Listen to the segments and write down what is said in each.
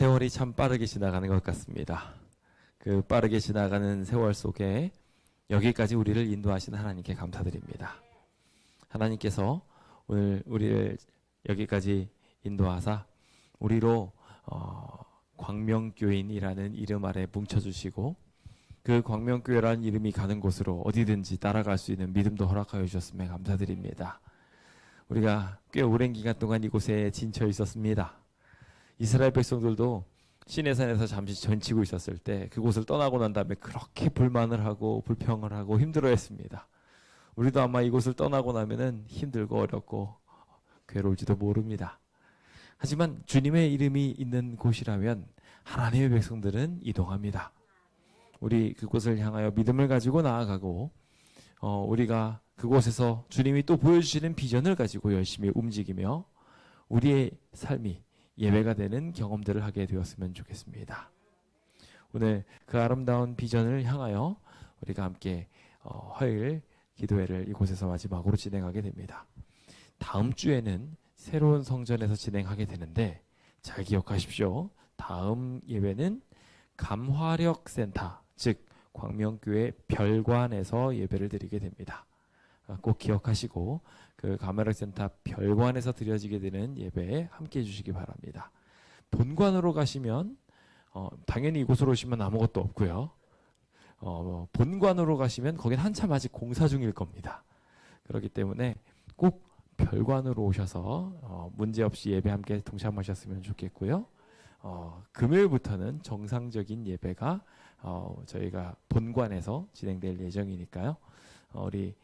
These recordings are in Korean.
세월이 참 빠르게 지나가는 것 같습니다. 그 빠르게 지나가는 세월 속에 여기까지 우리를 인도하신 하나님께 감사드립니다. 하나님께서 오늘 우리를 여기까지 인도하사 우리로 광명교인이라는 이름 아래 뭉쳐주시고 그 광명교회라는 이름이 가는 곳으로 어디든지 따라갈 수 있는 믿음도 허락하여 주셨음에 감사드립니다. 우리가 꽤 오랜 기간 동안 이곳에 진쳐 있었습니다. 이스라엘 백성들도 시내산에서 잠시 전치고 있었을 때 그곳을 떠나고 난 다음에 그렇게 불만을 하고 불평을 하고 힘들어했습니다. 우리도 아마 이곳을 떠나고 나면은 힘들고 어렵고 괴로울지도 모릅니다. 하지만 주님의 이름이 있는 곳이라면 하나님의 백성들은 이동합니다. 우리 그곳을 향하여 믿음을 가지고 나아가고 우리가 그곳에서 주님이 또 보여주시는 비전을 가지고 열심히 움직이며 우리의 삶이 예배가 되는 경험들을 하게 되었으면 좋겠습니다. 오늘 그 아름다운 비전을 향하여 우리가 함께 화요일 기도회를 이곳에서 마지막으로 진행하게 됩니다. 다음 주에는 새로운 성전에서 진행하게 되는데 잘 기억하십시오. 다음 예배는 감화력센터, 즉 광명교회 별관에서 예배를 드리게 됩니다. 꼭 기억하시고 그 감화력센터 별관에서 드려지게 되는 예배에 함께 해주시기 바랍니다. 본관으로 가시면 당연히 이곳으로 오시면 아무것도 없고요. 본관으로 가시면 거긴 한참 아직 공사 중일 겁니다. 그렇기 때문에 꼭 별관으로 오셔서 문제없이 예배 함께 동참하셨으면 좋겠고요. 금요일부터는 정상적인 예배가 저희가 본관에서 진행될 예정이니까요. 우리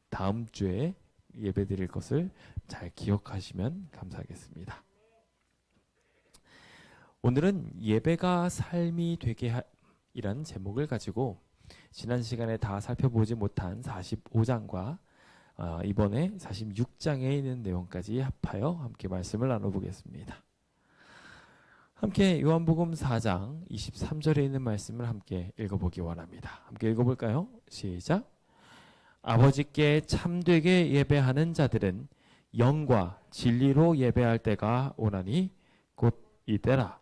다음 주에 예배 드릴 것을 잘 기억하시면 감사하겠습니다. 오늘은 예배가 삶이 되게 이란 제목을 가지고 지난 시간에 다 살펴보지 못한 45장과 이번에 46장에 있는 내용까지 합하여 함께 말씀을 나눠보겠습니다. 함께 요한복음 4장 23절에 있는 말씀을 함께 읽어보기 원합니다. 함께 읽어볼까요? 시작. 아버지께 참되게 예배하는 자들은 영과 진리로 예배할 때가 오나니 곧 이때라.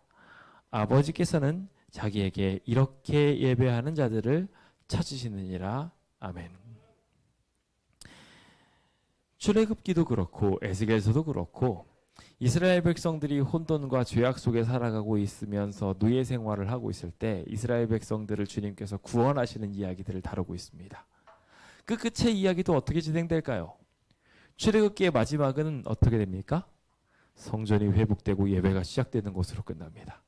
아버지께서는 자기에게 이렇게 예배하는 자들을 찾으시느니라. 아멘. 출애굽기도 그렇고 에스겔서도 그렇고 이스라엘 백성들이 혼돈과 죄악 속에 살아가고 있으면서 노예 생활을 하고 있을 때 이스라엘 백성들을 주님께서 구원하시는 이야기들을 다루고 있습니다. 그 끝의 이야기도 어떻게 진행될까요? 출애굽기의 마지막은 어떻게 됩니까? 성전이 회복되고 예배가 시작되는 것으로 끝납니다.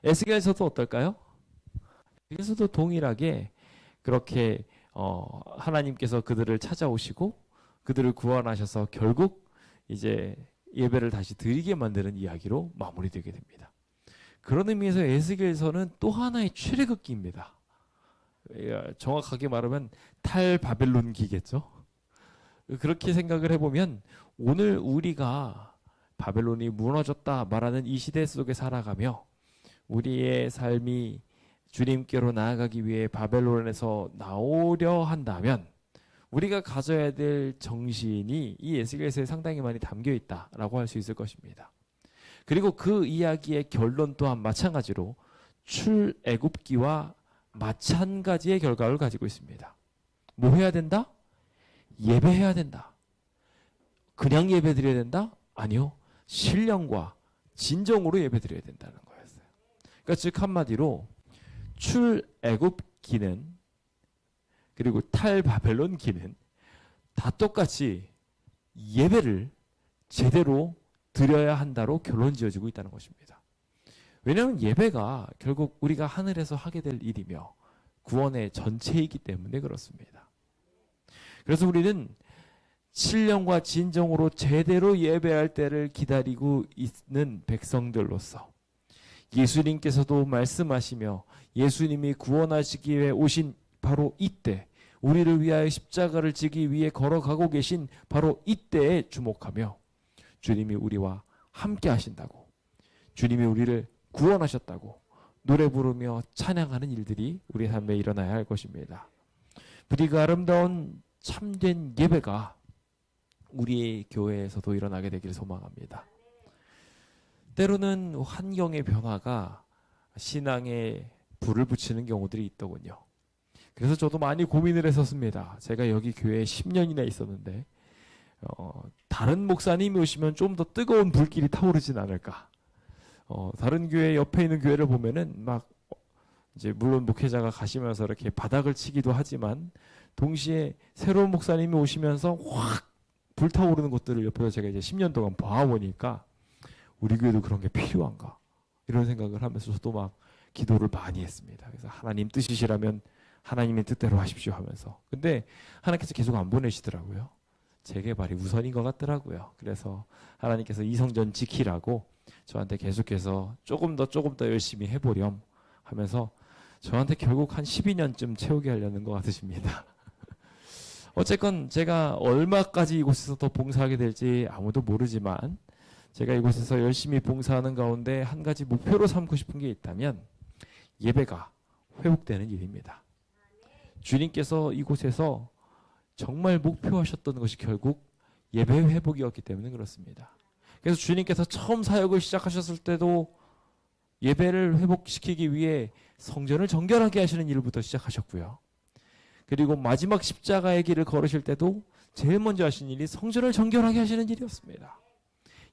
에스겔서도 어떨까요? 에스겔서도 동일하게 그렇게 하나님께서 그들을 찾아오시고 그들을 구원하셔서 결국 이제 예배를 다시 드리게 만드는 이야기로 마무리되게 됩니다. 그런 의미에서 에스겔서는 또 하나의 출애굽기입니다. 정확하게 말하면 탈바벨론기겠죠. 그렇게 생각을 해보면 오늘 우리가 바벨론이 무너졌다 말하는 이 시대 속에 살아가며 우리의 삶이 주님께로 나아가기 위해 바벨론에서 나오려 한다면 우리가 가져야 될 정신이 이 에스겔서에 상당히 많이 담겨 있다라고 할 수 있을 것입니다. 그리고 그 이야기의 결론 또한 마찬가지로 출애굽기와 마찬가지의 결과를 가지고 있습니다. 뭐 해야 된다? 예배해야 된다. 그냥 예배 드려야 된다? 아니요. 신령과 진정으로 예배 드려야 된다는 거였어요. 그러니까 즉 한마디로 출애굽기는 그리고 탈바벨론기는 다 똑같이 예배를 제대로 드려야 한다로 결론 지어지고 있다는 것입니다. 왜냐하면 예배가 결국 우리가 하늘에서 하게 될 일이며 구원의 전체이기 때문에 그렇습니다. 그래서 우리는 신령과 진정으로 제대로 예배할 때를 기다리고 있는 백성들로서 예수님께서도 말씀하시며 예수님이 구원하시기 위해 오신 바로 이때 우리를 위하여 십자가를 지기 위해 걸어가고 계신 바로 이때에 주목하며 주님이 우리와 함께 하신다고 주님이 우리를 구원하셨다고 노래 부르며 찬양하는 일들이 우리 삶에 일어나야 할 것입니다. 부디 그 아름다운 참된 예배가 우리의 교회에서도 일어나게 되기를 소망합니다. 때로는 환경의 변화가 신앙에 불을 붙이는 경우들이 있더군요. 그래서 저도 많이 고민을 했었습니다. 제가 여기 교회에 10년이나 있었는데 다른 목사님이 오시면 좀 더 뜨거운 불길이 타오르진 않을까. 다른 교회 옆에 있는 교회를 보면은 막 이제 물론 목회자가 가시면서 이렇게 바닥을 치기도 하지만 동시에 새로운 목사님이 오시면서 확 불타오르는 것들을 옆에서 제가 이제 10년 동안 봐보니까 우리 교회도 그런 게 필요한가 이런 생각을 하면서 저도 막 기도를 많이 했습니다. 그래서 하나님 뜻이시라면 하나님의 뜻대로 하십시오 하면서. 근데 하나님께서 계속 안 보내시더라고요. 재개발이 우선인 것 같더라고요. 그래서 하나님께서 이 성전 지키라고 저한테 계속해서 조금 더 열심히 해보렴 하면서 저한테 결국 한 12년쯤 채우게 하려는 것 같으십니다. 어쨌건 제가 얼마까지 이곳에서 더 봉사하게 될지 아무도 모르지만 제가 이곳에서 열심히 봉사하는 가운데 한 가지 목표로 삼고 싶은 게 있다면 예배가 회복되는 일입니다. 주님께서 이곳에서 정말 목표하셨던 것이 결국 예배 회복이었기 때문에 그렇습니다. 그래서 주님께서 처음 사역을 시작하셨을 때도 예배를 회복시키기 위해 성전을 정결하게 하시는 일부터 시작하셨고요. 그리고 마지막 십자가의 길을 걸으실 때도 제일 먼저 하신 일이 성전을 정결하게 하시는 일이었습니다.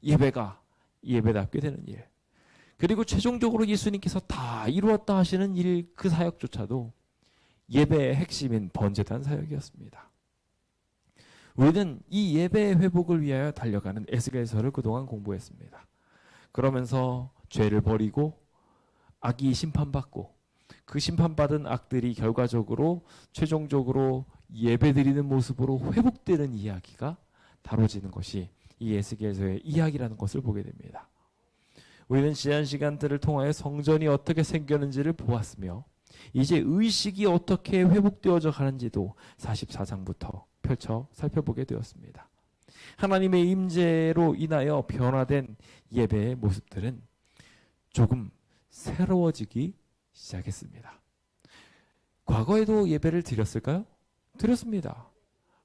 예배가 예배답게 되는 일. 그리고 최종적으로 예수님께서 다 이루었다 하시는 일, 그 사역조차도 예배의 핵심인 번제단 사역이었습니다. 우리는 이 예배의 회복을 위하여 달려가는 에스겔서를 그동안 공부했습니다. 그러면서 죄를 버리고 악이 심판받고 그 심판받은 악들이 결과적으로 최종적으로 예배드리는 모습으로 회복되는 이야기가 다뤄지는 것이 이 에스겔서의 이야기라는 것을 보게 됩니다. 우리는 지난 시간들을 통하여 성전이 어떻게 생겼는지를 보았으며 이제 의식이 어떻게 회복되어져 가는지도 44장부터 펼쳐 살펴보게 되었습니다. 하나님의 임재로 인하여 변화된 예배의 모습들은 조금 새로워지기 시작했습니다. 과거에도 예배를 드렸을까요? 드렸습니다.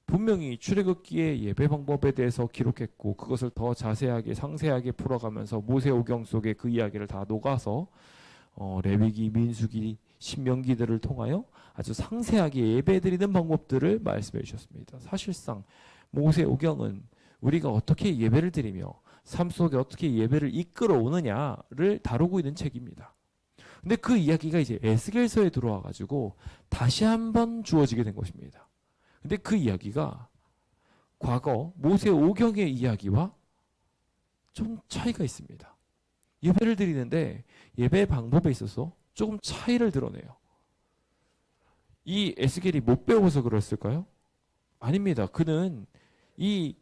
분명히 출애굽기의 예배 방법에 대해서 기록했고 그것을 더 자세하게 상세하게 풀어가면서 모세오경 속에 그 이야기를 다 녹아서 레위기, 민수기, 신명기들을 통하여 아주 상세하게 예배드리는 방법들을 말씀해 주셨습니다. 사실상 모세오경은 우리가 어떻게 예배를 드리며 삶 속에 어떻게 예배를 이끌어오느냐를 다루고 있는 책입니다. 근데 그 이야기가 이제 에스겔서에 들어와 가지고 다시 한번 주어지게 된 것입니다. 근데 그 이야기가 과거 모세오경의 이야기와 좀 차이가 있습니다. 예배를 드리는데 예배 방법에 있어서 조금 차이를 드러내요. 이 에스겔이 못 배워서 그랬을까요? 아닙니다. 그는 이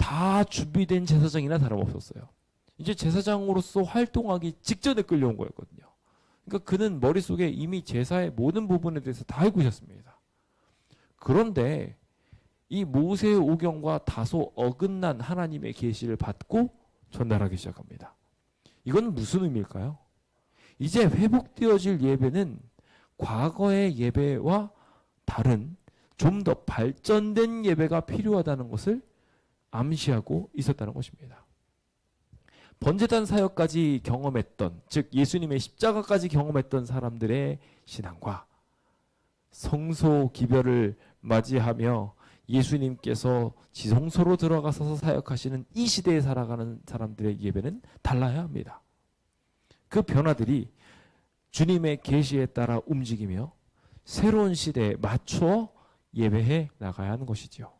다 준비된 제사장이나 다름없었어요. 이제 제사장으로서 활동하기 직전에 끌려온 거였거든요. 그러니까 그는 머릿속에 이미 제사의 모든 부분에 대해서 다 알고 있었습니다. 그런데 이 모세오경과 다소 어긋난 하나님의 계시를 받고 전달하기 시작합니다. 이건 무슨 의미일까요? 이제 회복되어질 예배는 과거의 예배와 다른 좀 더 발전된 예배가 필요하다는 것을 암시하고 있었다는 것입니다. 번제단 사역까지 경험했던, 즉 예수님의 십자가까지 경험했던 사람들의 신앙과 성소 기별을 맞이하며 예수님께서 지성소로 들어가서 사역하시는 이 시대에 살아가는 사람들의 예배는 달라야 합니다. 그 변화들이 주님의 계시에 따라 움직이며 새로운 시대에 맞춰 예배해 나가야 하는 것이지요.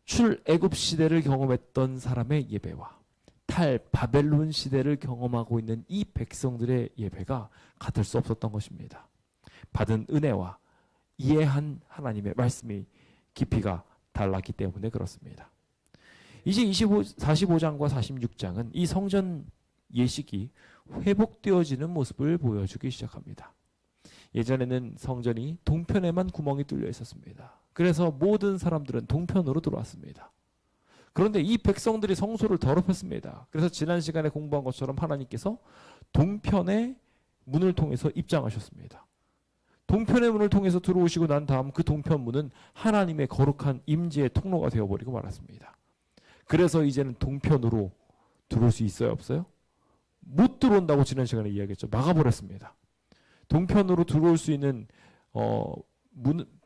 출애굽 시대를 경험했던 사람의 예배와 탈바벨론 시대를 경험하고 있는 이 백성들의 예배가 같을 수 없었던 것입니다. 받은 은혜와 이해한 하나님의 말씀이 깊이가 달랐기 때문에 그렇습니다. 이제 45장과 46장은 이 성전 예식이 회복되어지는 모습을 보여주기 시작합니다. 예전에는 성전이 동편에만 구멍이 뚫려 있었습니다. 그래서 모든 사람들은 동편으로 들어왔습니다. 그런데 이 백성들이 성소를 더럽혔습니다. 그래서 지난 시간에 공부한 것처럼 하나님께서 동편의 문을 통해서 입장하셨습니다. 동편의 문을 통해서 들어오시고 난 다음 그 동편문은 하나님의 거룩한 임재의 통로가 되어버리고 말았습니다. 그래서 이제는 동편으로 들어올 수 있어요, 없어요? 못 들어온다고 지난 시간에 이야기했죠. 막아버렸습니다. 동편으로 들어올 수 있는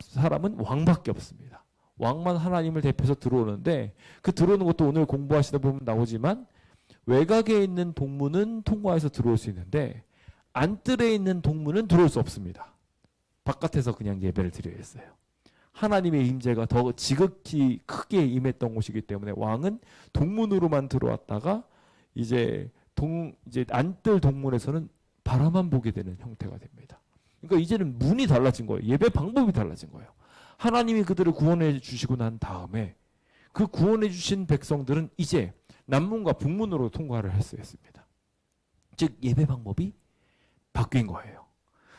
사람은 왕밖에 없습니다. 왕만 하나님을 대표해서 들어오는데 그 들어오는 것도 오늘 공부하시다 보면 나오지만 외곽에 있는 동문은 통과해서 들어올 수 있는데 안뜰에 있는 동문은 들어올 수 없습니다. 바깥에서 그냥 예배를 드려야 했어요. 하나님의 임재가 더 지극히 크게 임했던 곳이기 때문에 왕은 동문으로만 들어왔다가 이제 안뜰 동문에서는 바라만 보게 되는 형태가 됩니다. 그러니까 이제는 문이 달라진 거예요. 예배 방법이 달라진 거예요. 하나님이 그들을 구원해 주시고 난 다음에 그 구원해 주신 백성들은 이제 남문과 북문으로 통과를 할 수 있습니다. 즉 예배 방법이 바뀐 거예요.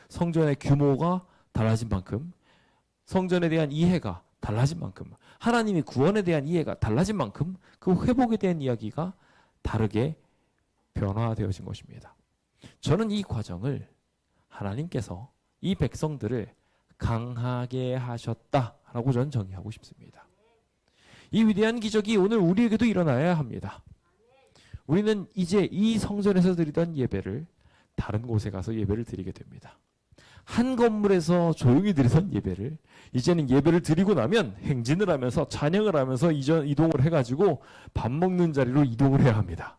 성전의 규모가 달라진 만큼, 성전에 대한 이해가 달라진 만큼, 하나님의 구원에 대한 이해가 달라진 만큼 그 회복에 대한 이야기가 다르게 변화되어진 것입니다. 저는 이 과정을 하나님께서 이 백성들을 강하게 하셨다라고 저는 정의하고 싶습니다. 이 위대한 기적이 오늘 우리에게도 일어나야 합니다. 우리는 이제 이 성전에서 드리던 예배를 다른 곳에 가서 예배를 드리게 됩니다. 한 건물에서 조용히 드리던 예배를 이제는 예배를 드리고 나면 행진을 하면서 찬양을 하면서 이동을 해가지고 밥 먹는 자리로 이동을 해야 합니다.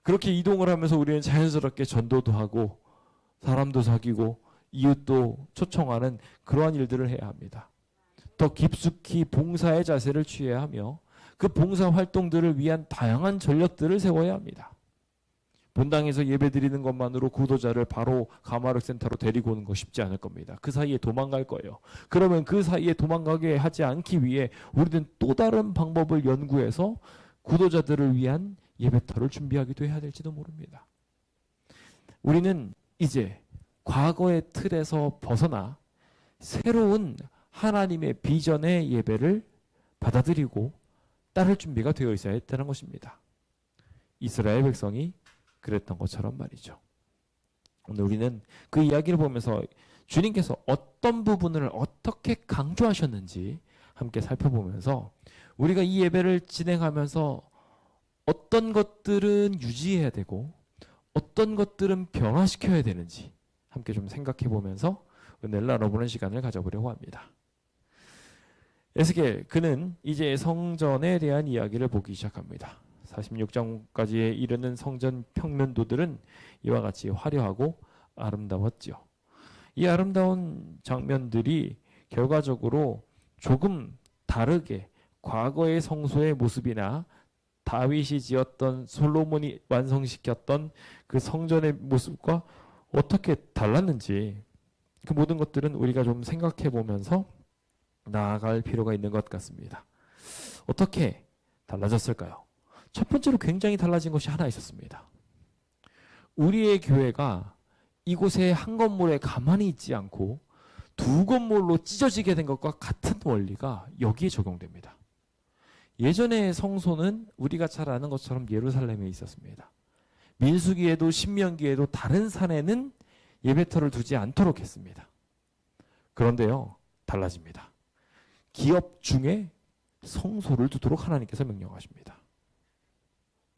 그렇게 이동을 하면서 우리는 자연스럽게 전도도 하고 사람도 사귀고 이웃도 초청하는 그러한 일들을 해야 합니다. 더 깊숙이 봉사의 자세를 취해야 하며 그 봉사 활동들을 위한 다양한 전력들을 세워야 합니다. 본당에서 예배드리는 것만으로 구도자를 바로 가마륵센터로 데리고 오는 거 쉽지 않을 겁니다. 그 사이에 도망갈 거예요. 그러면 그 사이에 도망가게 하지 않기 위해 우리는 또 다른 방법을 연구해서 구도자들을 위한 예배터를 준비하기도 해야 될지도 모릅니다. 우리는 이제 과거의 틀에서 벗어나 새로운 하나님의 비전의 예배를 받아들이고 따를 준비가 되어 있어야 했다는 것입니다. 이스라엘 백성이 그랬던 것처럼 말이죠. 오늘 우리는 그 이야기를 보면서 주님께서 어떤 부분을 어떻게 강조하셨는지 함께 살펴보면서 우리가 이 예배를 진행하면서 어떤 것들은 유지해야 되고 어떤 것들은 변화시켜야 되는지 함께 좀 생각해 보면서 은혜를 나눠보는 시간을 가져보려고 합니다. 에스겔 그는 이제 성전에 대한 이야기를 보기 시작합니다. 46장까지에 이르는 성전 평면도들은 이와 같이 화려하고 아름다웠죠. 이 아름다운 장면들이 결과적으로 조금 다르게 과거의 성소의 모습이나 다윗이 지었던 솔로몬이 완성시켰던 그 성전의 모습과 어떻게 달랐는지 그 모든 것들은 우리가 좀 생각해 보면서 나아갈 필요가 있는 것 같습니다. 어떻게 달라졌을까요? 첫 번째로 굉장히 달라진 것이 하나 있었습니다. 우리의 교회가 이곳에 한 건물에 가만히 있지 않고 두 건물로 찢어지게 된 것과 같은 원리가 여기에 적용됩니다. 예전의 성소는 우리가 잘 아는 것처럼 예루살렘에 있었습니다. 민수기에도 신명기에도 다른 산에는 예배터를 두지 않도록 했습니다. 그런데요, 달라집니다. 기업 중에 성소를 두도록 하나님께서 명령하십니다.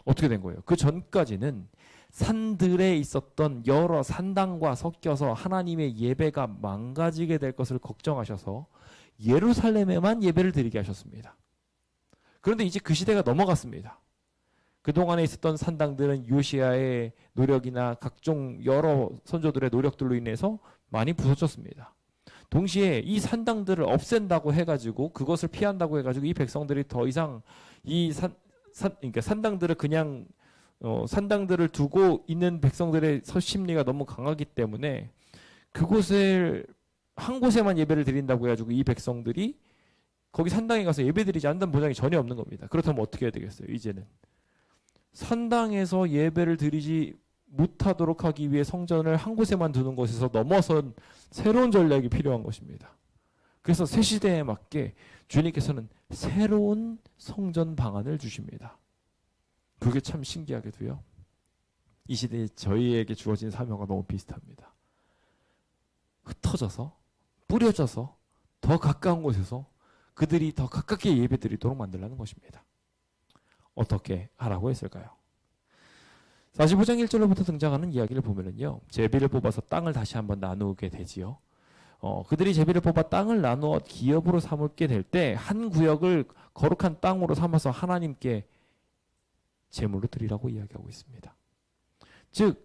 어떻게 된 거예요? 그 전까지는 산들에 있었던 여러 산당과 섞여서 하나님의 예배가 망가지게 될 것을 걱정하셔서 예루살렘에만 예배를 드리게 하셨습니다. 그런데 이제 그 시대가 넘어갔습니다. 그동안에 있었던 산당들은 요시야의 노력이나 각종 여러 선조들의 노력들로 인해서 많이 부서졌습니다. 동시에 이 산당들을 없앤다고 해가지고 그것을 피한다고 해가지고 이 백성들이 더 이상 이 그러니까 산당들을 그냥 산당들을 두고 있는 백성들의 심리가 너무 강하기 때문에 그곳을 한 곳에만 예배를 드린다고 해가지고 이 백성들이 거기 산당에 가서 예배드리지 않는다는 보장이 전혀 없는 겁니다. 그렇다면 어떻게 해야 되겠어요? 이제는 산당에서 예배를 드리지 못하도록 하기 위해 성전을 한 곳에만 두는 것에서 넘어선 새로운 전략이 필요한 것입니다. 그래서 새 시대에 맞게 주님께서는 새로운 성전 방안을 주십니다. 그게 참 신기하게도요. 이 시대에 저희에게 주어진 사명과 너무 비슷합니다. 흩어져서 뿌려져서 더 가까운 곳에서 그들이 더 가깝게 예배드리도록 만들라는 것입니다. 어떻게 하라고 했을까요? 45장 1절로부터 등장하는 이야기를 보면은요, 제비를 뽑아서 땅을 다시 한번 나누게 되지요. 그들이 제비를 뽑아 땅을 나누어 기업으로 삼게 될 때 한 구역을 거룩한 땅으로 삼아서 하나님께 제물로 드리라고 이야기하고 있습니다. 즉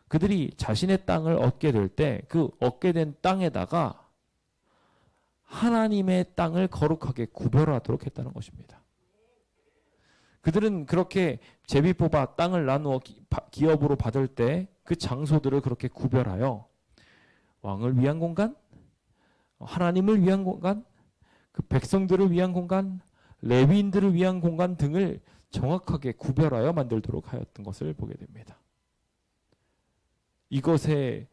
그들이 자신의 땅을 얻게 될 때 그 얻게 된 땅에다가 하나님의 땅을 거룩하게 구별하도록 했다는 것입니다. 그들은 그렇게 제비 뽑아 땅을 나누어 기업으로 받을 때 그 장소들을 그렇게 구별하여 왕을 위한 공간, 하나님을 위한 공간, 그 백성들을 위한 공간, 레위인들을 위한 공간 등을 정확하게 구별하여 만들도록 하였던 것을 보게 됩니다. 이것의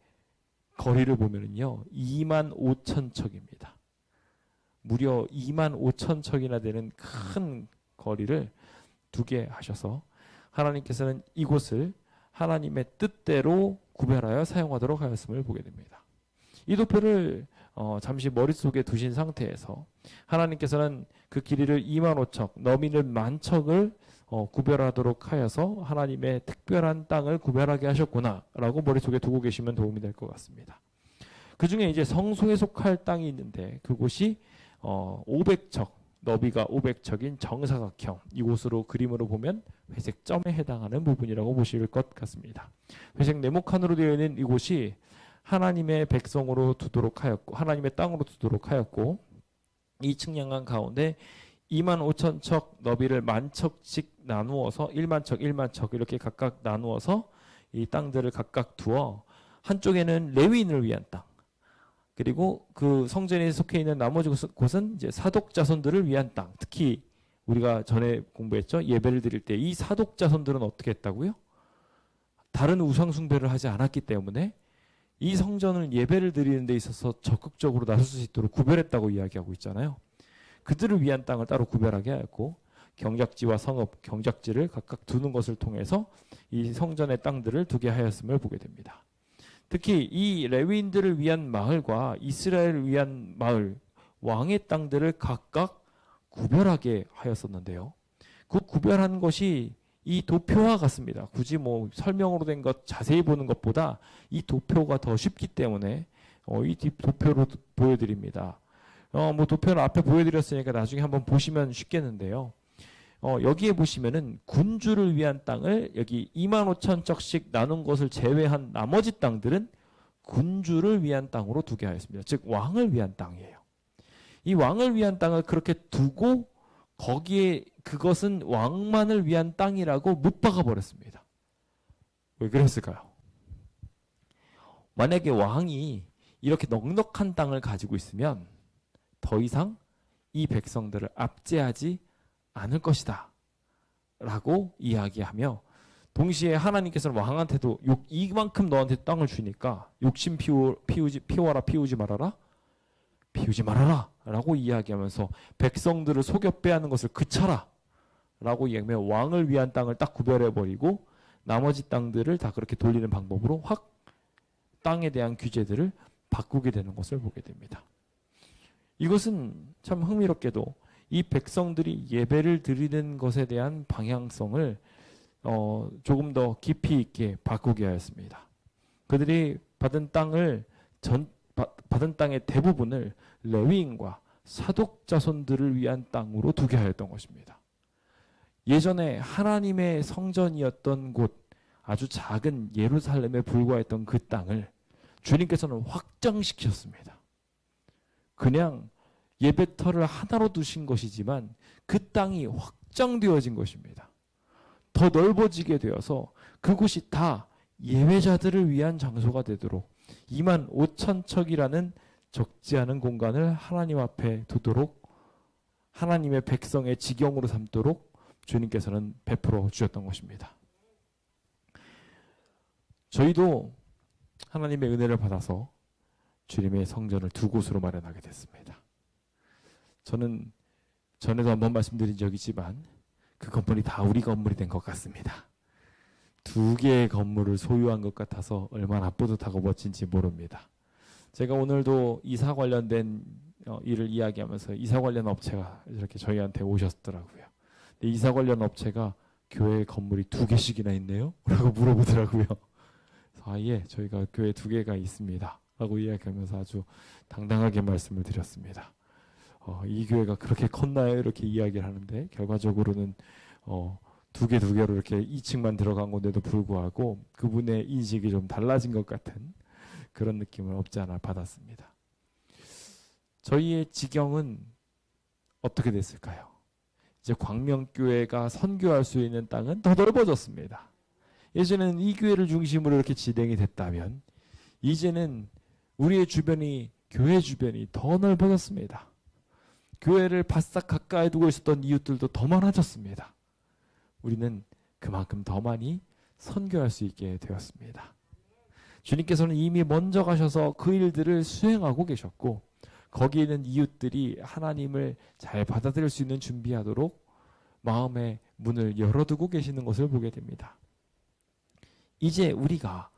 거리를 보면은요, 25,000척입니다. 무려 25,000척이나 되는 큰 거리를 두게 하셔서 하나님께서는 이곳을 하나님의 뜻대로 구별하여 사용하도록 하였음을 보게 됩니다. 이 도표를 잠시 머릿속에 두신 상태에서 하나님께서는 그 길이를 25,000척, 너비를 10,000척을 구별하도록 하여서 하나님의 특별한 땅을 구별하게 하셨구나라고 머릿속에 두고 계시면 도움이 될 것 같습니다. 그 중에 이제 성소에 속할 땅이 있는데 그곳이 500척, 너비가 500척인 정사각형, 이곳으로 그림으로 보면 회색 점에 해당하는 부분이라고 보실 것 같습니다. 회색 네모칸으로 되어 있는 이곳이 하나님의 백성으로 두도록 하였고, 하나님의 땅으로 두도록 하였고, 이 측량한 가운데 25,000척 너비를 10,000척씩 나누어서 10,000척, 10,000척 이렇게 각각 나누어서 이 땅들을 각각 두어 한쪽에는 레위인을 위한 땅, 그리고 그 성전에 속해 있는 나머지 곳은 이제 사독 자손들을 위한 땅. 특히 우리가 전에 공부했죠. 예배를 드릴 때 이 사독 자손들은 어떻게 했다고요? 다른 우상 숭배를 하지 않았기 때문에 이 성전을 예배를 드리는 데 있어서 적극적으로 나설 수 있도록 구별했다고 이야기하고 있잖아요. 그들을 위한 땅을 따로 구별하게 하였고, 경작지와 성읍, 경작지를 각각 두는 것을 통해서 이 성전의 땅들을 두게 하였음을 보게 됩니다. 특히 이 레위인들을 위한 마을과 이스라엘을 위한 마을, 왕의 땅들을 각각 구별하게 하였었는데요. 그 구별한 것이 이 도표와 같습니다. 굳이 뭐 설명으로 된 것 자세히 보는 것보다 이 도표가 더 쉽기 때문에 이 도표로 보여드립니다. 뭐 도표는 앞에 보여드렸으니까 나중에 한번 보시면 쉽겠는데요. 여기에 보시면은 군주를 위한 땅을 여기 25,000척씩 나눈 것을 제외한 나머지 땅들은 군주를 위한 땅으로 두게 하였습니다. 즉 왕을 위한 땅이에요. 이 왕을 위한 땅을 그렇게 두고 거기에 그것은 왕만을 위한 땅이라고 못 박아 버렸습니다. 왜 그랬을까요? 만약에 왕이 이렇게 넉넉한 땅을 가지고 있으면 더 이상 이 백성들을 압제하지 않을 것이다 라고 이야기하며, 동시에 하나님께서는 왕한테도 이만큼 너한테 땅을 주니까 욕심 피워라 피우지 말아라 피우지 말아라 라고 이야기하면서 백성들을 속여 빼앗는 것을 그쳐라 라고 이야기하며 왕을 위한 땅을 딱 구별해버리고 나머지 땅들을 다 그렇게 돌리는 방법으로 확 땅에 대한 규제들을 바꾸게 되는 것을 보게 됩니다. 이것은 참 흥미롭게도 이 백성들이 예배를 드리는 것에 대한 방향성을 조금 더 깊이 있게 바꾸게 하였습니다. 그들이 받은 땅의 대부분을 레위인과 사독 자손들을 위한 땅으로 두게 하였던 것입니다. 예전에 하나님의 성전이었던 곳, 아주 작은 예루살렘에 불과했던 그 땅을 주님께서는 확장시켰습니다. 그냥 예배터를 하나로 두신 것이지만 그 땅이 확장되어진 것입니다. 더 넓어지게 되어서 그곳이 다 예배자들을 위한 장소가 되도록 25,000척이라는 적지 않은 공간을 하나님 앞에 두도록, 하나님의 백성의 지경으로 삼도록 주님께서는 베풀어 주셨던 것입니다. 저희도 하나님의 은혜를 받아서 주님의 성전을 두 곳으로 마련하게 됐습니다. 저는 전에도 한번 말씀드린 적이 있지만 그 건물이 다 우리 건물이 된 것 같습니다. 두 개의 건물을 소유한 것 같아서 얼마나 뿌듯하고 멋진지 모릅니다. 제가 오늘도 이사 관련된 일을 이야기하면서 이사 관련 업체가 이렇게 저희한테 오셨더라고요. 이사 관련 업체가 교회 건물이 2개씩이나 있네요? 라고 물어보더라고요. 그래서 예, 저희가 교회 2개가 있습니다. 라고 이야기하면서 아주 당당하게 말씀을 드렸습니다. 이 교회가 그렇게 컸나요? 이렇게 이야기를 하는데 결과적으로는 2개로 이렇게 2층만 들어간 건데도 불구하고 그분의 인식이 좀 달라진 것 같은 그런 느낌을 없지 않아 받았습니다. 저희의 지경은 어떻게 됐을까요? 이제 광명교회가 선교할 수 있는 땅은 더 넓어졌습니다. 예전에는 이 교회를 중심으로 이렇게 진행이 됐다면 이제는 우리의 주변이 교회 주변이 더 넓어졌습니다. 교회를 바싹 가까이 두고 있었던 이웃들도 더 많아졌습니다. 우리는 그만큼 더 많이 선교할 수 있게 되었습니다. 주님께서는 이미 먼저 가셔서 그 일들을 수행하고 계셨고 거기에 있는 이웃들이 하나님을 잘 받아들일 수 있는 준비하도록 마음의 문을 열어두고 계시는 것을 보게 됩니다. 이제 우리가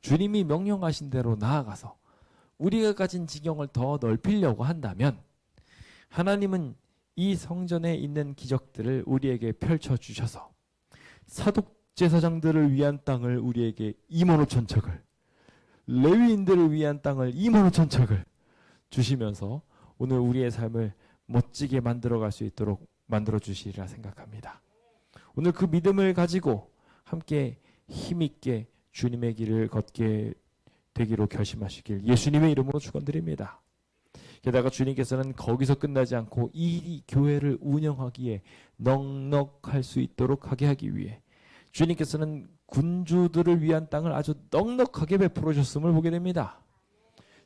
주님이 명령하신 대로 나아가서 우리가 가진 지경을 더 넓히려고 한다면 하나님은 이 성전에 있는 기적들을 우리에게 펼쳐주셔서 사독제사장들을 위한 땅을 우리에게 25,000척을, 레위인들을 위한 땅을 25,000척을 주시면서 오늘 우리의 삶을 멋지게 만들어갈 수 있도록 만들어주시리라 생각합니다. 오늘 그 믿음을 가지고 함께 힘있게 주님의 길을 걷게 되기로 결심하시길 예수님의 이름으로 축원드립니다. 게다가 주님께서는 거기서 끝나지 않고 이 교회를 운영하기에 넉넉할 수 있도록 하게 하기 위해 주님께서는 군주들을 위한 땅을 아주 넉넉하게 베풀어 주셨음을 보게 됩니다.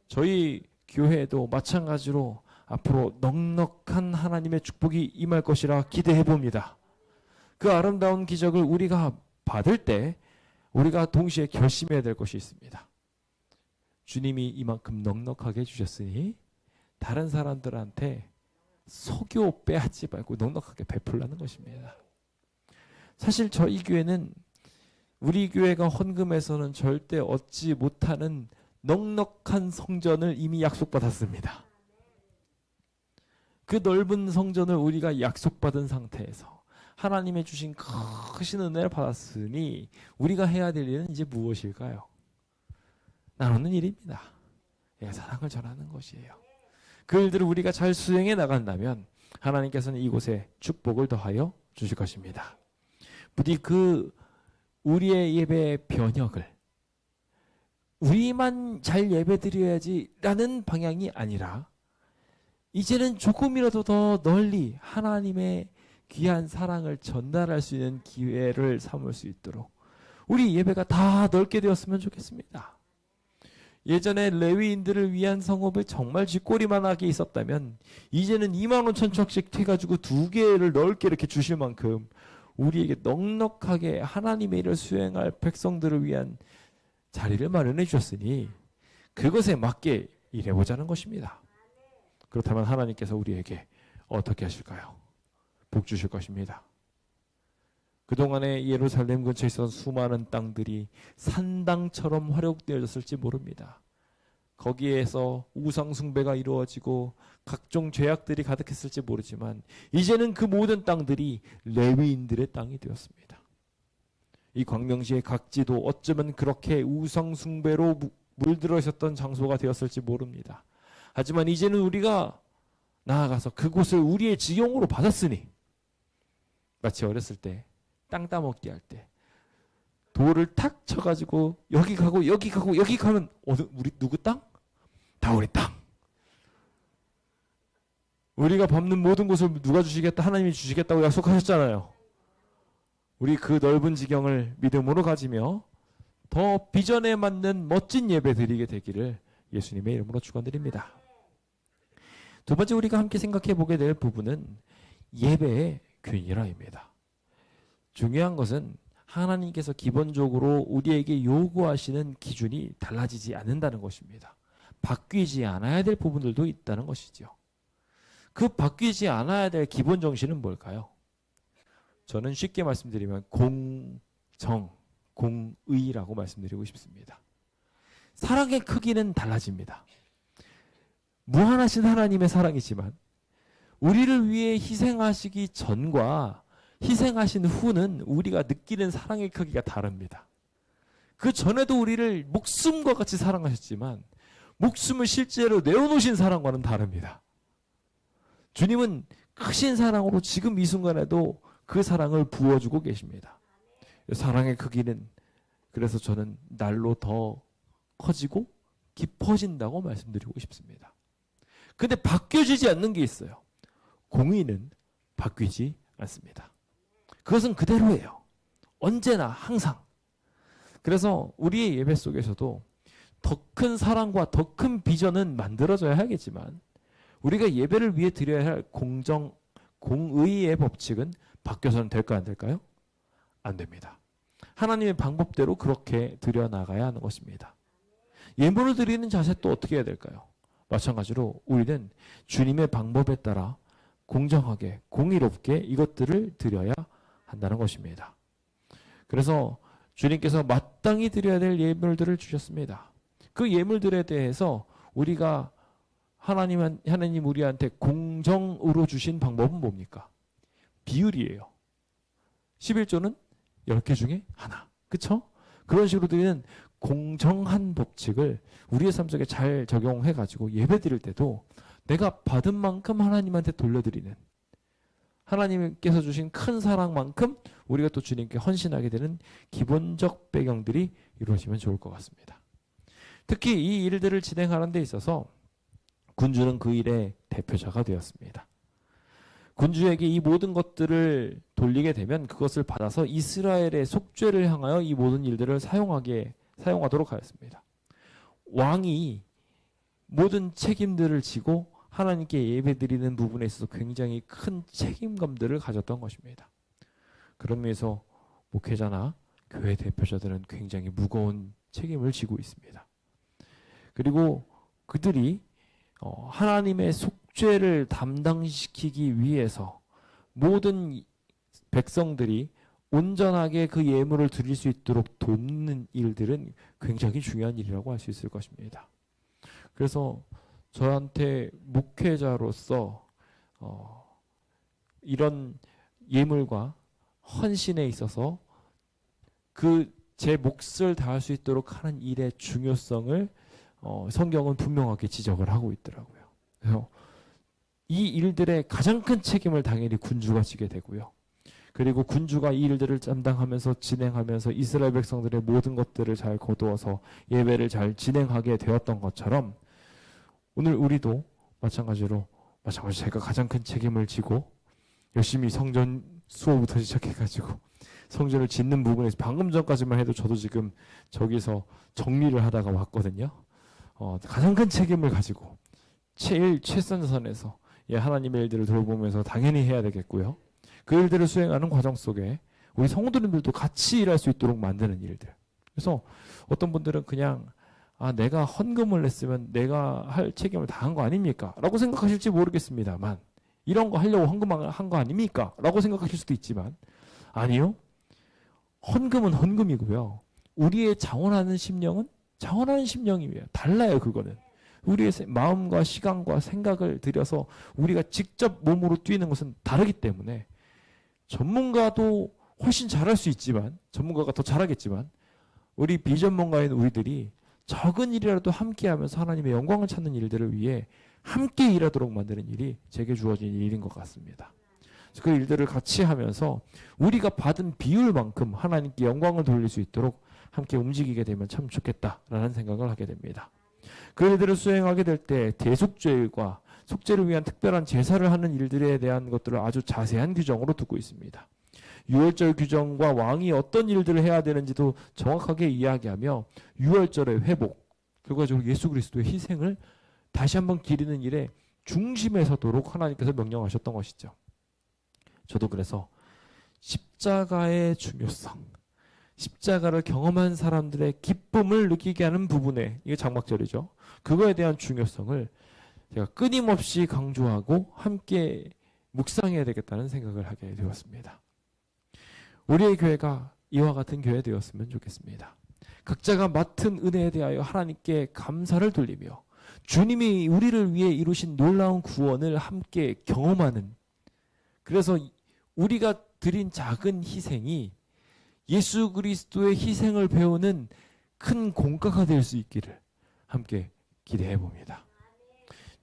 저희 교회도 마찬가지로 앞으로 넉넉한 하나님의 축복이 임할 것이라 기대해 봅니다. 그 아름다운 기적을 우리가 받을 때 우리가 동시에 결심해야 될 것이 있습니다. 주님이 이만큼 넉넉하게 주셨으니 다른 사람들한테 소교 빼앗지 말고 넉넉하게 베풀라는 것입니다. 사실 저희 교회는 우리 교회가 헌금해서는 절대 얻지 못하는 넉넉한 성전을 이미 약속받았습니다. 그 넓은 성전을 우리가 약속받은 상태에서 하나님의 주신 크신 은혜를 받았으니 우리가 해야 될 일은 이제 무엇일까요? 나누는 일입니다. 사랑을 전하는 것이에요. 그 일들을 우리가 잘 수행해 나간다면 하나님께서는 이곳에 축복을 더하여 주실 것입니다. 부디 우리의 예배의 변혁을 우리만 잘 예배드려야지 라는 방향이 아니라 이제는 조금이라도 더 널리 하나님의 귀한 사랑을 전달할 수 있는 기회를 삼을 수 있도록 우리 예배가 다 넓게 되었으면 좋겠습니다. 예전에 레위인들을 위한 성읍을 정말 쥐꼬리만하게 있었다면 이제는 25,000척씩 해가지고 2개를 넓게 이렇게 주실 만큼 우리에게 넉넉하게 하나님의 일을 수행할 백성들을 위한 자리를 마련해 주셨으니 그것에 맞게 일해보자는 것입니다. 그렇다면 하나님께서 우리에게 어떻게 하실까요? 복 주실 것입니다. 그동안에 예루살렘 근처에 있었던 수많은 땅들이 산당처럼 활용되어졌을지 모릅니다. 거기에서 우상 숭배가 이루어지고 각종 죄악들이 가득했을지 모르지만 이제는 그 모든 땅들이 레위인들의 땅이 되었습니다. 이 광명시의 각지도 어쩌면 그렇게 우상 숭배로 물들어 있었던 장소가 되었을지 모릅니다. 하지만 이제는 우리가 나아가서 그곳을 우리의 지경으로 받았으니 마치 어렸을 때 땅 따먹기 할 때 돌을 탁 쳐가지고 여기 가고 여기 가고 여기 가면 우리 누구 땅? 다 우리 땅. 우리가 밟는 모든 곳을 누가 주시겠다? 하나님이 주시겠다고 약속하셨잖아요. 우리 그 넓은 지경을 믿음으로 가지며 더 비전에 맞는 멋진 예배 드리게 되기를 예수님의 이름으로 축원드립니다. 두 번째 우리가 함께 생각해 보게 될 부분은 예배의 균이라입니다. 중요한 것은 하나님께서 기본적으로 우리에게 요구하시는 기준이 달라지지 않는다는 것입니다. 바뀌지 않아야 될 부분들도 있다는 것이죠. 그 바뀌지 않아야 될 기본 정신은 뭘까요? 저는 쉽게 말씀드리면 공정, 공의라고 말씀드리고 싶습니다. 사랑의 크기는 달라집니다. 무한하신 하나님의 사랑이지만 우리를 위해 희생하시기 전과 희생하신 후는 우리가 느끼는 사랑의 크기가 다릅니다. 그 전에도 우리를 목숨과 같이 사랑하셨지만 목숨을 실제로 내어놓으신 사랑과는 다릅니다. 주님은 크신 사랑으로 지금 이 순간에도 그 사랑을 부어주고 계십니다. 사랑의 크기는 그래서 저는 날로 더 커지고 깊어진다고 말씀드리고 싶습니다. 근데 바뀌어지지 않는 게 있어요. 공의는 바뀌지 않습니다. 그것은 그대로예요. 언제나 항상. 그래서 우리의 예배 속에서도 더 큰 사랑과 더 큰 비전은 만들어져야 하겠지만 우리가 예배를 위해 드려야 할 공의의 법칙은 바뀌어서는 될까요? 안 될까요? 안 됩니다. 하나님의 방법대로 그렇게 드려나가야 하는 것입니다. 예물을 드리는 자세 또 어떻게 해야 될까요? 마찬가지로 우리는 주님의 방법에 따라 공정하게 공의롭게 이것들을 드려야 한다는 것입니다. 그래서 주님께서 마땅히 드려야 될 예물들을 주셨습니다. 그 예물들에 대해서 우리가 하나님 우리한테 공정으로 주신 방법은 뭡니까? 비율이에요. 11조는 10개 중에 하나. 그렇죠? 그런 식으로 드리는 공정한 법칙을 우리의 삶 속에 잘 적용해가지고 예배 드릴 때도 내가 받은 만큼 하나님한테 돌려드리는, 하나님께서 주신 큰 사랑만큼 우리가 또 주님께 헌신하게 되는 기본적 배경들이 이루어지면 좋을 것 같습니다. 특히 이 일들을 진행하는 데 있어서 군주는 그 일의 대표자가 되었습니다. 군주에게 이 모든 것들을 돌리게 되면 그것을 받아서 이스라엘의 속죄를 향하여 이 모든 일들을 사용하도록 하였습니다. 왕이 모든 책임들을 지고 하나님께 예배드리는 부분에 있어서 굉장히 큰 책임감들을 가졌던 것입니다. 그런 면에서 목회자나 교회 대표자들은 굉장히 무거운 책임을 지고 있습니다. 그리고 그들이 하나님의 속죄를 담당시키기 위해서 모든 백성들이 온전하게 그 예물을 드릴 수 있도록 돕는 일들은 굉장히 중요한 일이라고 할 수 있을 것입니다. 그래서 저한테 목회자로서 이런 예물과 헌신에 있어서 그 제 몫을 다할 수 있도록 하는 일의 중요성을 성경은 분명하게 지적을 하고 있더라고요. 그래서 이 일들의 가장 큰 책임을 당연히 군주가 지게 되고요. 그리고 군주가 이 일들을 담당하면서 진행하면서 이스라엘 백성들의 모든 것들을 잘 거두어서 예배를 잘 진행하게 되었던 것처럼 오늘 우리도 마찬가지로 제가 가장 큰 책임을 지고 열심히 성전 수호부터 시작해가지고 성전을 짓는 부분에서 방금 전까지만 해도 저도 지금 저기서 정리를 하다가 왔거든요. 가장 큰 책임을 가지고 최선선에서 하나님의 일들을 돌보면서 당연히 해야 되겠고요. 그 일들을 수행하는 과정 속에 우리 성도님들도 같이 일할 수 있도록 만드는 일들. 그래서 어떤 분들은 그냥 내가 헌금을 냈으면 내가 할 책임을 다한 거 아닙니까? 라고 생각하실지 모르겠습니다만 이런 거 하려고 헌금한 거 아닙니까? 라고 생각하실 수도 있지만 아니요. 헌금은 헌금이고요. 우리의 자원하는 심령은 자원하는 심령이에요. 달라요. 그거는. 우리의 마음과 시간과 생각을 들여서 우리가 직접 몸으로 뛰는 것은 다르기 때문에 전문가도 훨씬 잘할 수 있지만 전문가가 더 잘하겠지만 우리 비전문가인 우리들이 적은 일이라도 함께하면서 하나님의 영광을 찾는 일들을 위해 함께 일하도록 만드는 일이 제게 주어진 일인 것 같습니다. 그 일들을 같이 하면서 우리가 받은 비율만큼 하나님께 영광을 돌릴 수 있도록 함께 움직이게 되면 참 좋겠다라는 생각을 하게 됩니다. 그 일들을 수행하게 될 때 대속죄일과 속죄를 위한 특별한 제사를 하는 일들에 대한 것들을 아주 자세한 규정으로 두고 있습니다. 유월절 규정과 왕이 어떤 일들을 해야 되는지도 정확하게 이야기하며 유월절의 회복, 결과적으로 예수 그리스도의 희생을 다시 한번 기리는 일에 중심에 서도록 하나님께서 명령하셨던 것이죠. 저도 그래서 십자가의 중요성, 십자가를 경험한 사람들의 기쁨을 느끼게 하는 부분에, 이게 장막절이죠. 그거에 대한 중요성을 제가 끊임없이 강조하고 함께 묵상해야 되겠다는 생각을 하게 되었습니다. 우리의 교회가 이와 같은 교회 되었으면 좋겠습니다. 각자가 맡은 은혜에 대하여 하나님께 감사를 돌리며 주님이 우리를 위해 이루신 놀라운 구원을 함께 경험하는, 그래서 우리가 드린 작은 희생이 예수 그리스도의 희생을 배우는 큰 공과가 될 수 있기를 함께 기대해 봅니다.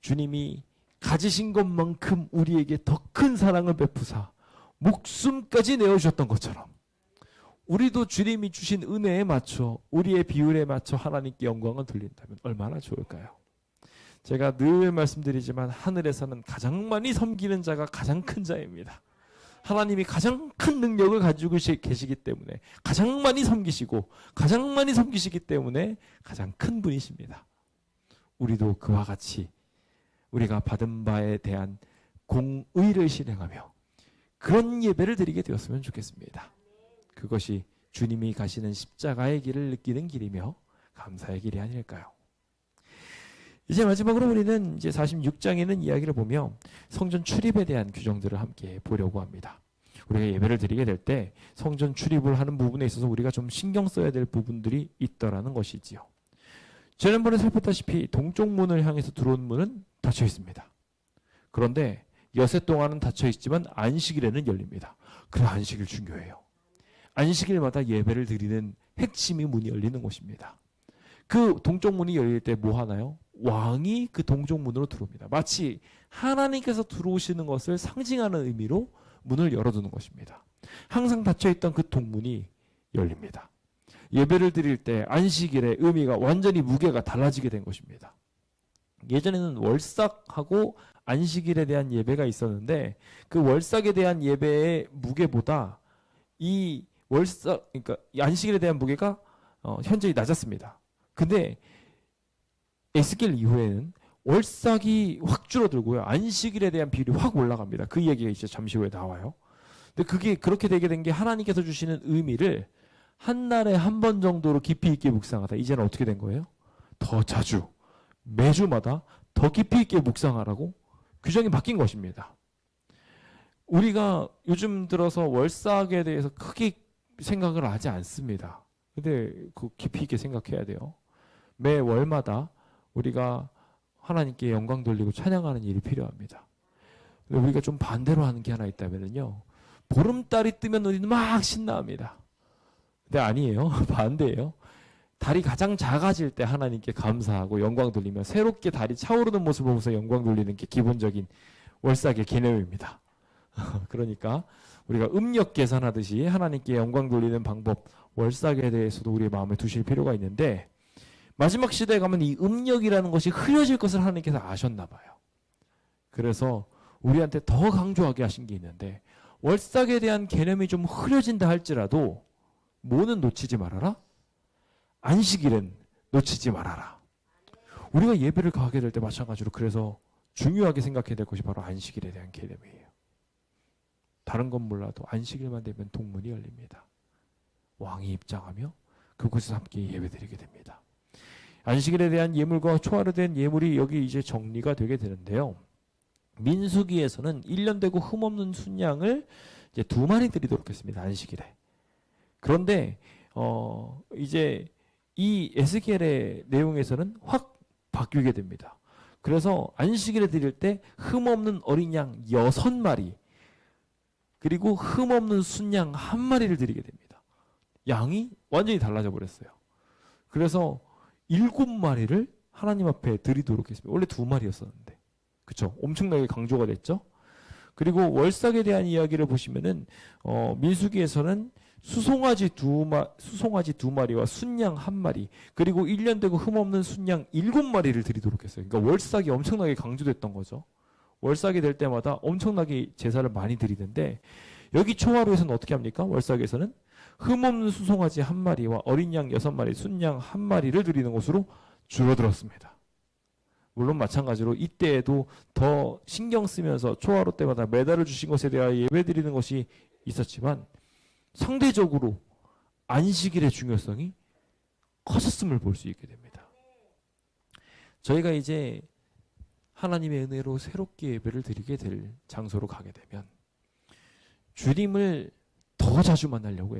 주님이 가지신 것만큼 우리에게 더 큰 사랑을 베푸사 목숨까지 내어주셨던 것처럼 우리도 주님이 주신 은혜에 맞춰 우리의 비율에 맞춰 하나님께 영광을 돌린다면 얼마나 좋을까요? 제가 늘 말씀드리지만 하늘에서는 가장 많이 섬기는 자가 가장 큰 자입니다. 하나님이 가장 큰 능력을 가지고 계시기 때문에 가장 많이 섬기시고 가장 많이 섬기시기 때문에 가장 큰 분이십니다. 우리도 그와 같이 우리가 받은 바에 대한 공의를 실행하며 그런 예배를 드리게 되었으면 좋겠습니다. 그것이 주님이 가시는 십자가의 길을 느끼는 길이며 감사의 길이 아닐까요? 이제 마지막으로 우리는 이제 46장에 있는 이야기를 보며 성전 출입에 대한 규정들을 함께 보려고 합니다. 우리가 예배를 드리게 될 때 성전 출입을 하는 부분에 있어서 우리가 좀 신경 써야 될 부분들이 있더라는 것이지요. 지난번에 살폈다시피 동쪽 문을 향해서 들어온 문은 닫혀 있습니다. 그런데 여세 동안은 닫혀 있지만 안식일에는 열립니다. 그래 안식일 중요해요. 안식일마다 예배를 드리는 핵심이 문이 열리는 곳입니다. 그 동쪽 문이 열릴 때 뭐 하나요? 왕이 그 동쪽 문으로 들어옵니다. 마치 하나님께서 들어오시는 것을 상징하는 의미로 문을 열어두는 것입니다. 항상 닫혀있던 그 동문이 열립니다. 예배를 드릴 때 안식일의 의미가 완전히 무게가 달라지게 된 것입니다. 예전에는 월삭하고 안식일에 대한 예배가 있었는데 그 월삭에 대한 예배의 무게보다 이 월삭, 그러니까 이 안식일에 대한 무게가 현저히 낮았습니다. 근데 에스겔 이후에는 월삭이 확 줄어들고요. 안식일에 대한 비율이 확 올라갑니다. 그 얘기가 이제 잠시 후에 나와요. 근데 그게 그렇게 되게 된 게 하나님께서 주시는 의미를 한 날에 한 번 정도로 깊이 있게 묵상하다. 이제는 어떻게 된 거예요? 더 자주, 매주마다 더 깊이 있게 묵상하라고 규정이 바뀐 것입니다. 우리가 요즘 들어서 월삭에 대해서 크게 생각을 하지 않습니다. 근데 그 깊이 있게 생각해야 돼요. 매 월마다 우리가 하나님께 영광 돌리고 찬양하는 일이 필요합니다. 우리가 좀 반대로 하는 게 하나 있다면요. 보름달이 뜨면 우리는 막 신나합니다. 근데 아니에요. 반대예요. 달이 가장 작아질 때 하나님께 감사하고 영광 돌리며 새롭게 달이 차오르는 모습을 보면서 영광 돌리는 게 기본적인 월삭의 개념입니다. 그러니까 우리가 음력 계산하듯이 하나님께 영광 돌리는 방법, 월삭에 대해서도 우리의 마음에 두실 필요가 있는데 마지막 시대에 가면 이 음력이라는 것이 흐려질 것을 하나님께서 아셨나 봐요. 그래서 우리한테 더 강조하게 하신 게 있는데 월삭에 대한 개념이 좀 흐려진다 할지라도 뭐는 놓치지 말아라? 안식일은 놓치지 말아라. 우리가 예배를 가게 될 때 마찬가지로 그래서 중요하게 생각해야 될 것이 바로 안식일에 대한 개념이에요. 다른 건 몰라도 안식일만 되면 동문이 열립니다. 왕이 입장하며 그곳에서 함께 예배드리게 됩니다. 안식일에 대한 예물과 초하루에 대한 예물이 여기 이제 정리가 되게 되는데요. 민수기에서는 1년 되고 흠없는 순양을 이제 2마리 드리도록 했습니다. 안식일에. 그런데 이제 이 에스겔의 내용에서는 확 바뀌게 됩니다. 그래서 안식일에 드릴 때 흠없는 어린 양 6마리 그리고 흠없는 순양 1마리를 드리게 됩니다. 양이 완전히 달라져 버렸어요. 그래서 7마리를 하나님 앞에 드리도록 했습니다. 원래 2마리였었는데. 그쵸? 엄청나게 강조가 됐죠? 그리고 월삭에 대한 이야기를 보시면은, 민수기에서는 수송아지 2마리와 순양 1마리, 그리고 1년 되고 흠없는 순양 7마리를 드리도록 했어요. 그러니까 월삭이 엄청나게 강조됐던 거죠. 월삭이 될 때마다 엄청나게 제사를 많이 드리는데, 여기 초하루에서는 어떻게 합니까? 월삭에서는 흠없는 수송아지 1마리와 어린 양 6마리, 순양 1마리를 드리는 것으로 줄어들었습니다. 물론 마찬가지로 이때에도 더 신경 쓰면서 초하루 때마다 메달을 주신 것에 대하여 예배 드리는 것이 있었지만 상대적으로 안식일의 중요성이 커졌음을 볼 수 있게 됩니다. 저희가 이제 하나님의 은혜로 새롭게 예배를 드리게 될 장소로 가게 되면 주님을 더 자주 만나려고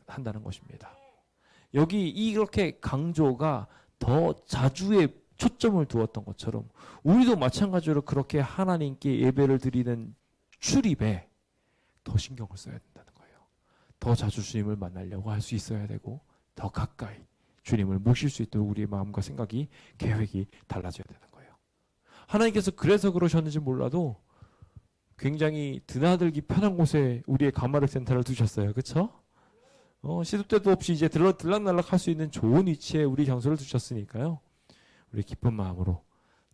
한다는 것입니다. 여기 이렇게 강조가 더 자주의 초점을 두었던 것처럼 우리도 마찬가지로 그렇게 하나님께 예배를 드리는 출입에 더 신경을 써야 된다는 더 자주 주님을 만나려고 할 수 있어야 되고 더 가까이 주님을 모실 수 있도록 우리의 마음과 생각이 계획이 달라져야 되는 거예요. 하나님께서 그래서 그러셨는지 몰라도 굉장히 드나들기 편한 곳에 우리의 가마를 센터를 두셨어요. 그렇죠? 시도 때도 없이 이제 들락날락 할 수 있는 좋은 위치에 우리 장소를 두셨으니까요. 우리 기쁜 마음으로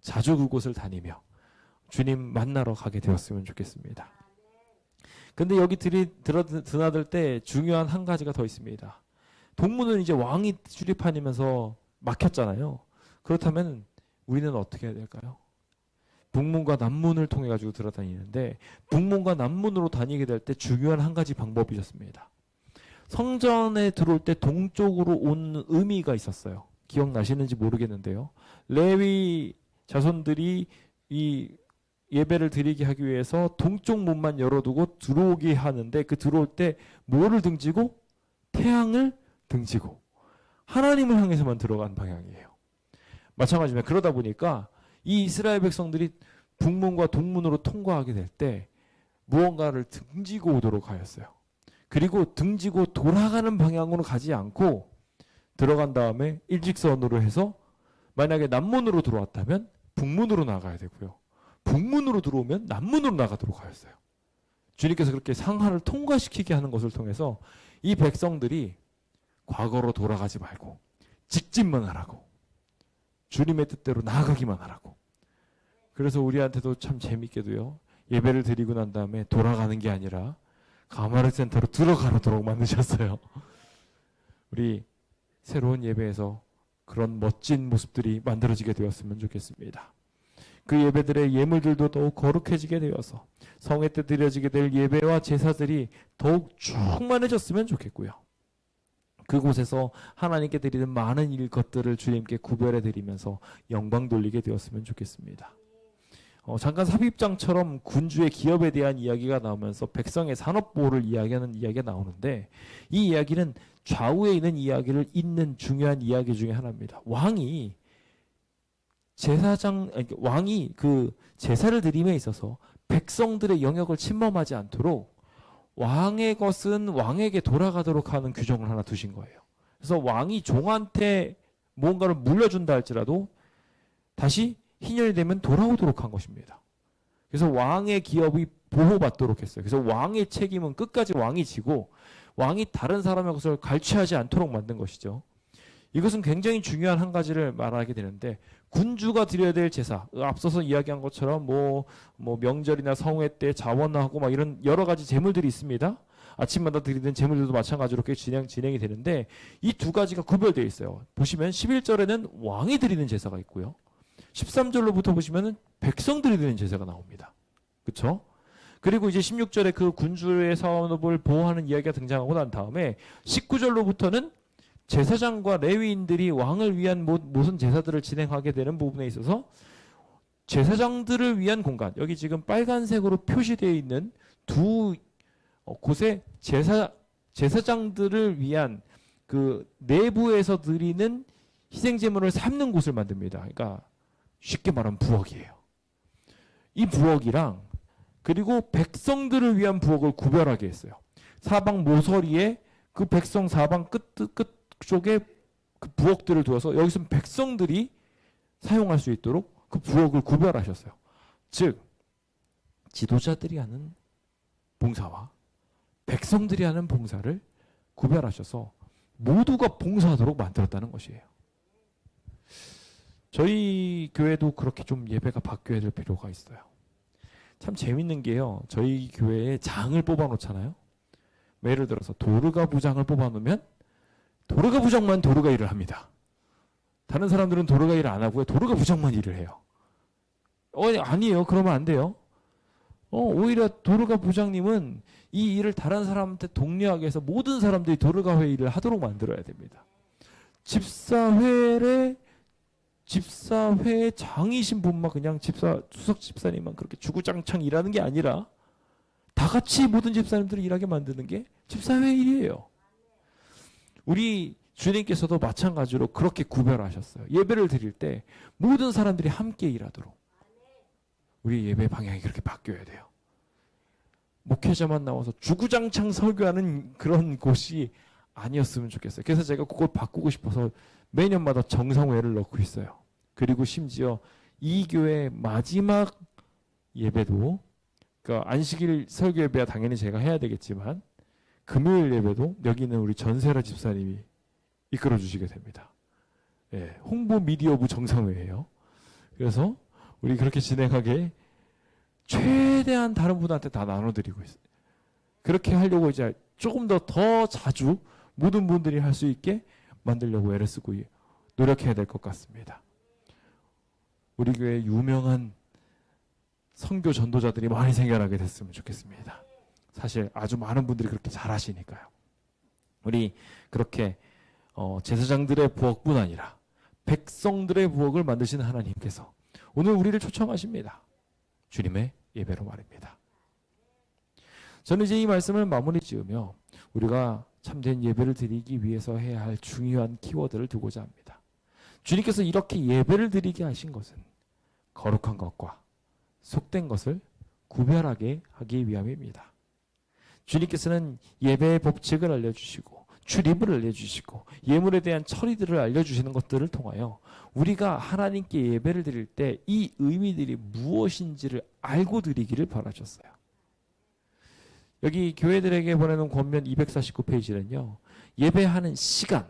자주 그곳을 다니며 주님 만나러 가게 되었으면 좋겠습니다. 근데 여기 드나들 때 중요한 한 가지가 더 있습니다. 동문은 이제 왕이 출입하면서 막혔잖아요. 그렇다면 우리는 어떻게 해야 될까요? 북문과 남문을 통해 가지고 들어다니는데 북문과 남문으로 다니게 될 때 중요한 한 가지 방법이 있었습니다. 성전에 들어올 때 동쪽으로 온 의미가 있었어요. 기억나시는지 모르겠는데요. 레위 자손들이 이 예배를 드리게 하기 위해서 동쪽 문만 열어두고 들어오게 하는데 그 들어올 때 뭐를 등지고? 태양을 등지고 하나님을 향해서만 들어간 방향이에요. 마찬가지로 그러다 보니까 이 이스라엘 백성들이 북문과 동문으로 통과하게 될 때 무언가를 등지고 오도록 하였어요. 그리고 등지고 돌아가는 방향으로 가지 않고 들어간 다음에 일직선으로 해서 만약에 남문으로 들어왔다면 북문으로 나가야 되고요. 북문으로 들어오면 남문으로 나가도록 하였어요. 주님께서 그렇게 상하를 통과시키게 하는 것을 통해서 이 백성들이 과거로 돌아가지 말고 직진만 하라고 주님의 뜻대로 나아가기만 하라고. 그래서 우리한테도 참 재밌게도요. 예배를 드리고 난 다음에 돌아가는 게 아니라 가마르 센터로 들어가도록 만드셨어요. 우리 새로운 예배에서 그런 멋진 모습들이 만들어지게 되었으면 좋겠습니다. 그 예배들의 예물들도 더욱 거룩해지게 되어서 성회 때 드려지게 될 예배와 제사들이 더욱 충만해졌으면 좋겠고요. 그곳에서 하나님께 드리는 많은 일것들을 주님께 구별해 드리면서 영광 돌리게 되었으면 좋겠습니다. 잠깐 삽입장처럼 군주의 기업에 대한 이야기가 나오면서 백성의 산업보호를 이야기하는 이야기가 나오는데 이 이야기는 좌우에 있는 이야기를 잇는 중요한 이야기 중에 하나입니다. 왕이 그 제사를 드림에 있어서 백성들의 영역을 침범하지 않도록 왕의 것은 왕에게 돌아가도록 하는 규정을 하나 두신 거예요. 그래서 왕이 종한테 무언가를 물려준다 할지라도 다시 희년이 되면 돌아오도록 한 것입니다. 그래서 왕의 기업이 보호받도록 했어요. 그래서 왕의 책임은 끝까지 왕이 지고 왕이 다른 사람의 것을 갈취하지 않도록 만든 것이죠. 이것은 굉장히 중요한 한 가지를 말하게 되는데 군주가 드려야 될 제사, 앞서서 이야기한 것처럼 뭐 명절이나 성회 때 자원하고 막 이런 여러 가지 제물들이 있습니다. 아침마다 드리는 제물들도 마찬가지로 진행이 되는데 이 두 가지가 구별되어 있어요. 보시면 11절에는 왕이 드리는 제사가 있고요. 13절로부터 보시면은 백성들이 드리는 제사가 나옵니다. 그렇죠? 그리고 이제 16절에 그 군주의 사업을 보호하는 이야기가 등장하고 난 다음에 19절로부터는 제사장과 레위인들이 왕을 위한 모든 제사들을 진행하게 되는 부분에 있어서 제사장들을 위한 공간, 여기 지금 빨간색으로 표시되어 있는 두 곳에 제사장들을 위한 그 내부에서 드리는 희생제물을 삶는 곳을 만듭니다. 그러니까 쉽게 말하면 부엌이에요. 이 부엌이랑 그리고 백성들을 위한 부엌을 구별하게 했어요. 사방 모서리에 그 백성 사방 끝 쪽에 그 부엌들을 두어서 여기서 백성들이 사용할 수 있도록 그 부엌을 구별하셨어요. 즉 지도자들이 하는 봉사와 백성들이 하는 봉사를 구별하셔서 모두가 봉사하도록 만들었다는 것이에요. 저희 교회도 그렇게 좀 예배가 바뀌어야 될 필요가 있어요. 참 재밌는 게요. 저희 교회에 장을 뽑아 놓잖아요. 예를 들어서 도르가 부장을 뽑아 놓으면 도르가 부장만 도르가 일을 합니다. 다른 사람들은 도르가 일을 안 하고요. 도르가 부장만 일을 해요. 아니에요. 그러면 안 돼요. 오히려 도르가 부장님은 이 일을 다른 사람한테 독려하게 해서 모든 사람들이 도르가 회 일을 하도록 만들어야 됩니다. 집사회의 장이신 분만 그냥 수석 집사님만 그렇게 주구장창 일하는 게 아니라 다 같이 모든 집사님들을 일하게 만드는 게 집사회 일이에요. 우리 주님께서도 마찬가지로 그렇게 구별하셨어요. 예배를 드릴 때 모든 사람들이 함께 일하도록 우리 예배 방향이 그렇게 바뀌어야 돼요. 목회자만 나와서 주구장창 설교하는 그런 곳이 아니었으면 좋겠어요. 그래서 제가 그걸 바꾸고 싶어서 매년마다 정상회를 넣고 있어요. 그리고 심지어 이 교회 마지막 예배도, 그러니까 안식일 설교 예배야 당연히 제가 해야 되겠지만 금요일 예배도 여기 있는 우리 전세라 집사님이 이끌어 주시게 됩니다. 예, 홍보 미디어부 정상회예요. 그래서 우리 그렇게 진행하게 최대한 다른 분한테 다 나눠드리고 있어요. 그렇게 하려고 이제 조금 더 자주 모든 분들이 할 수 있게 만들려고 애를 쓰고 노력해야 될 것 같습니다. 우리 교회 유명한 선교 전도자들이 많이 생겨나게 됐으면 좋겠습니다. 사실 아주 많은 분들이 그렇게 잘하시니까요. 우리 그렇게 제사장들의 부엌뿐 아니라 백성들의 부엌을 만드시는 하나님께서 오늘 우리를 초청하십니다. 주님의 예배로 말입니다. 저는 이제 이 말씀을 마무리 지으며 우리가 참된 예배를 드리기 위해서 해야 할 중요한 키워드를 두고자 합니다. 주님께서 이렇게 예배를 드리게 하신 것은 거룩한 것과 속된 것을 구별하게 하기 위함입니다. 주님께서는 예배의 법칙을 알려주시고 출입을 알려주시고 예물에 대한 처리들을 알려주시는 것들을 통하여 우리가 하나님께 예배를 드릴 때 이 의미들이 무엇인지를 알고 드리기를 바라셨어요. 여기 교회들에게 보내는 권면 249페이지는요. 예배하는 시간,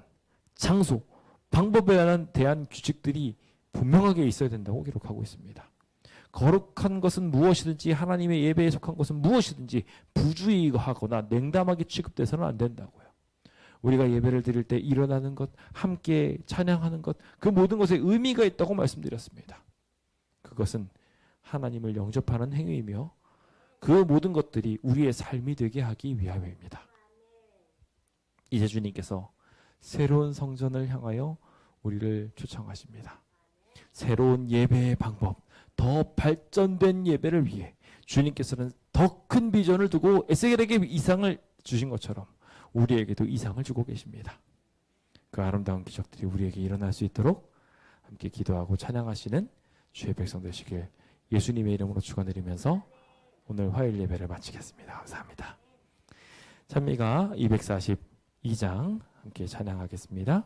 장소, 방법에 대한 규칙들이 분명하게 있어야 된다고 기록하고 있습니다. 거룩한 것은 무엇이든지 하나님의 예배에 속한 것은 무엇이든지 부주의하거나 냉담하게 취급돼서는 안 된다고요. 우리가 예배를 드릴 때 일어나는 것, 함께 찬양하는 것, 그 모든 것에 의미가 있다고 말씀드렸습니다. 그것은 하나님을 영접하는 행위이며 그 모든 것들이 우리의 삶이 되게 하기 위함입니다. 이제 주님께서 새로운 성전을 향하여 우리를 초청하십니다. 새로운 예배의 방법, 더 발전된 예배를 위해 주님께서는 더 큰 비전을 두고 에스겔에게 이상을 주신 것처럼 우리에게도 이상을 주고 계십니다. 그 아름다운 기적들이 우리에게 일어날 수 있도록 함께 기도하고 찬양하시는 주의 백성 되시길 예수님의 이름으로 축원드리면서 오늘 화요일 예배를 마치겠습니다. 감사합니다. 찬미가 242장 함께 찬양하겠습니다.